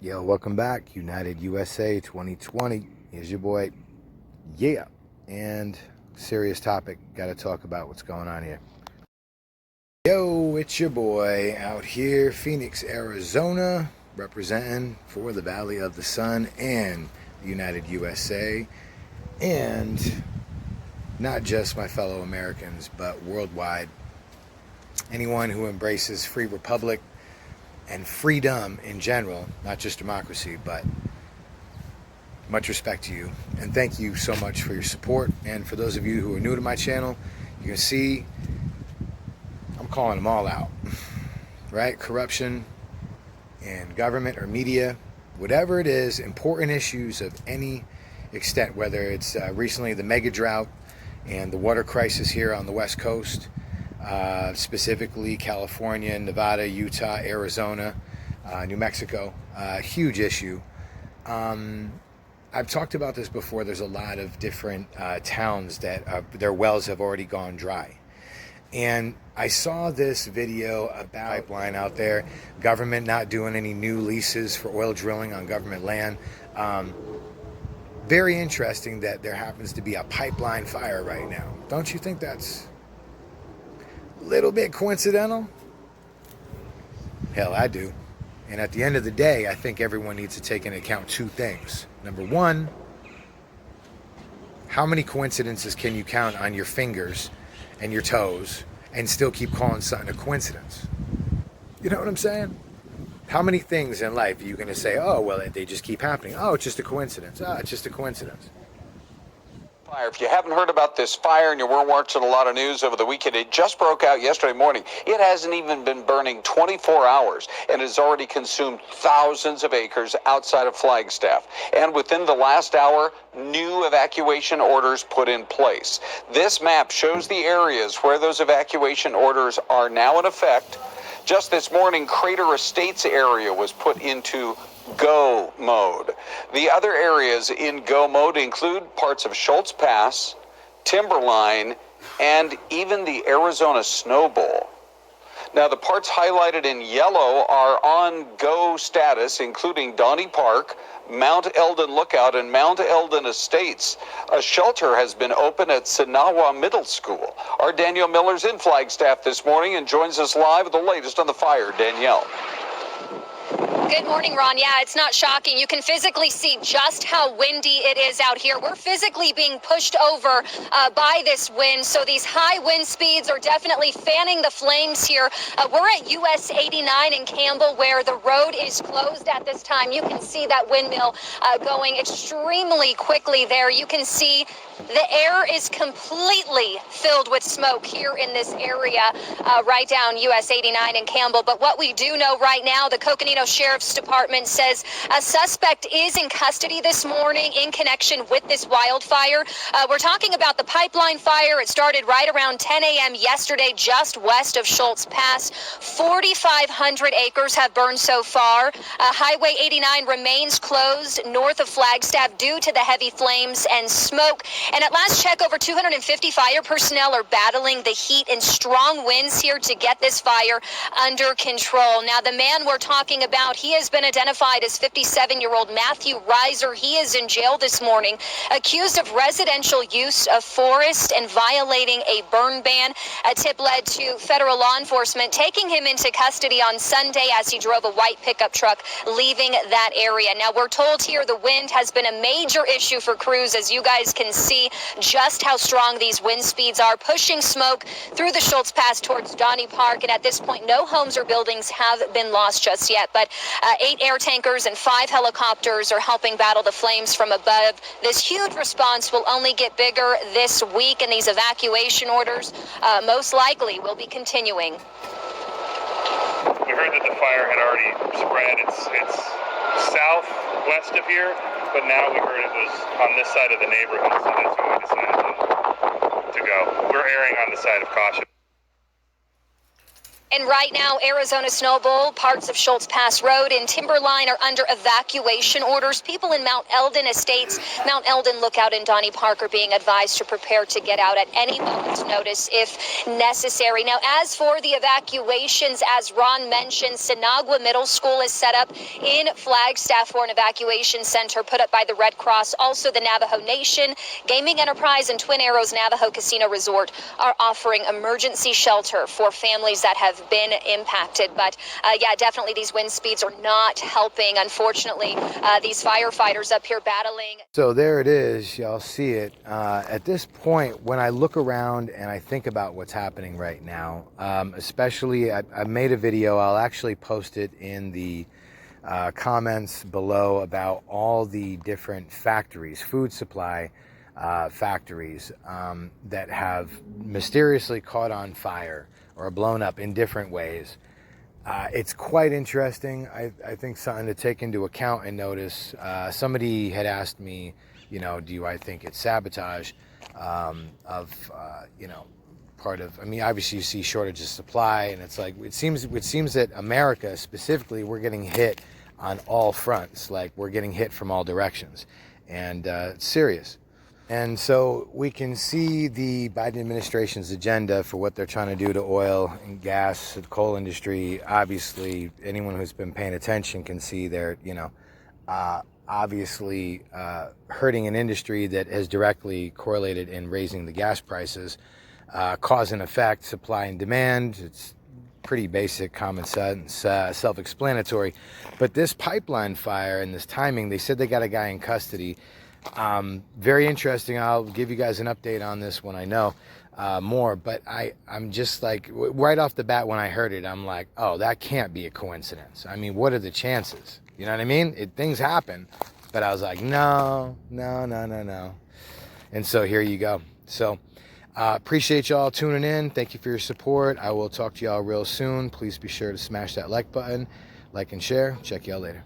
Yo, welcome back. United USA 2020. Here's your boy. Yeah. And serious topic. Got to talk about what's going on here. Yo, it's your boy out here, Phoenix, Arizona, representing for the Valley of the Sun and the United USA. And not just my fellow Americans, but worldwide. Anyone who embraces free republic and freedom in general, not just democracy, but much respect to you. And thank you so much for your support. And for those of you who are new to my channel, you can see I'm calling them all out, right? Corruption in government or media, whatever it is, important issues of any extent, whether it's recently the mega drought and the water crisis here on the West Coast, specifically California, Nevada, Utah, Arizona, New Mexico, huge issue. I've talked about this before. There's a lot of different towns that their wells have already gone dry. And I saw this video about pipeline out there, government not doing any new leases for oil drilling on government land. Very interesting that there happens to be a pipeline fire right now. Don't you think that's a little bit coincidental? Hell, I do. And at the end of the day, I think everyone needs to take into account two things. Number one, how many coincidences can you count on your fingers and your toes and still keep calling something a coincidence? You know what I'm saying? How many things in life are you going to say, oh, well, they just keep happening. Oh, it's just a coincidence. Oh, it's just a coincidence. If you haven't heard about this fire and you weren't watching a lot of news over the weekend, it just broke out yesterday morning. It hasn't even been burning 24 hours and has already consumed thousands of acres outside of Flagstaff. And within the last hour, new evacuation orders put in place. This map shows the areas where those evacuation orders are now in effect. Just this morning, Crater Estates area was put into go mode. The other areas in go mode include parts of Schultz Pass, Timberline, and even the Arizona Snow Bowl. Now, the parts highlighted in yellow are on go status, including Donny Park, Mount Eldon Lookout, and Mount Eldon Estates. A shelter has been opened at Sinawa Middle School. Our Danielle Miller's in Flagstaff this morning and joins us live with the latest on the fire. Danielle. Good morning, Ron. Yeah, it's not shocking. You can physically see just how windy it is out here. We're physically being pushed over by this wind, so these high wind speeds are definitely fanning the flames here. We're at US 89 in Campbell, where the road is closed at this time. You can see that windmill going extremely quickly there. You can see the air is completely filled with smoke here in this area, right down US 89 in Campbell. But what we do know right now, the Coconino Sheriff's Department says a suspect is in custody this morning in connection with this wildfire. We're talking about the pipeline fire. It started right around 10 a.m. yesterday, just west of Schultz Pass. 4,500 acres have burned so far. Highway 89 remains closed north of Flagstaff due to the heavy flames and smoke. And at last check, over 250 fire personnel are battling the heat and strong winds here to get this fire under control. Now, the man we're talking about, he has been identified as 57-year-old Matthew Reiser. He is in jail this morning, accused of residential use of forest and violating a burn ban. A tip led to federal law enforcement taking him into custody on Sunday as he drove a white pickup truck leaving that area. Now, we're told here the wind has been a major issue for crews, as you guys can see just how strong these wind speeds are, pushing smoke through the Schultz Pass towards Donny Park. And at this point, no homes or buildings have been lost just yet, but 8 air tankers and 5 helicopters are helping battle the flames from above. This huge response will only get bigger this week, and these evacuation orders most likely will be continuing. We heard that the fire had already spread. It's southwest of here, but now we heard it was on this side of the neighborhood, so that's when we decided to go. We're erring on the side of caution. And right now, Arizona Snow Bowl, parts of Schultz Pass Road and Timberline are under evacuation orders. People in Mount Eldon Estates, Mount Eldon Lookout and Donnie Park are being advised to prepare to get out at any moment's notice if necessary. Now, as for the evacuations, as Ron mentioned, Sinagua Middle School is set up in Flagstaff for an evacuation center put up by the Red Cross. Also, the Navajo Nation, Gaming Enterprise, and Twin Arrows Navajo Casino Resort are offering emergency shelter for families that have been impacted. But yeah, definitely these wind speeds are not helping. Unfortunately, these firefighters up here battling. So there it is. Y'all see it. At this point, when I look around and I think about what's happening right now, especially I made a video. I'll actually post it in the comments below about all the different factories, food supply factories that have mysteriously caught on fire or blown up in different ways. It's quite interesting. I think something to take into account and notice. Somebody had asked me, you know, I think it's sabotage you know, part of, I mean, obviously you see shortage of supply, and it's like, it seems that America specifically, we're getting hit on all fronts. Like, we're getting hit from all directions, and it's serious. And so we can see the Biden administration's agenda for what they're trying to do to oil and gas, the coal industry. Obviously, anyone who's been paying attention can see they're, you know, obviously hurting an industry that has directly correlated in raising the gas prices. Cause and effect, supply and demand. It's pretty basic, common sense, self-explanatory. But this pipeline fire and this timing, they said they got a guy in custody. Very interesting. I'll give you guys an update on this when I know more, but I'm just like, right off the bat when I heard it, I'm like, oh, that can't be a coincidence. I mean, what are the chances? You know what I mean? Things happen, but I was like, no. And so here you go. So appreciate y'all tuning in. Thank you for your support. I will talk to y'all real soon. Please be sure to smash that like button, like and share. Check y'all later.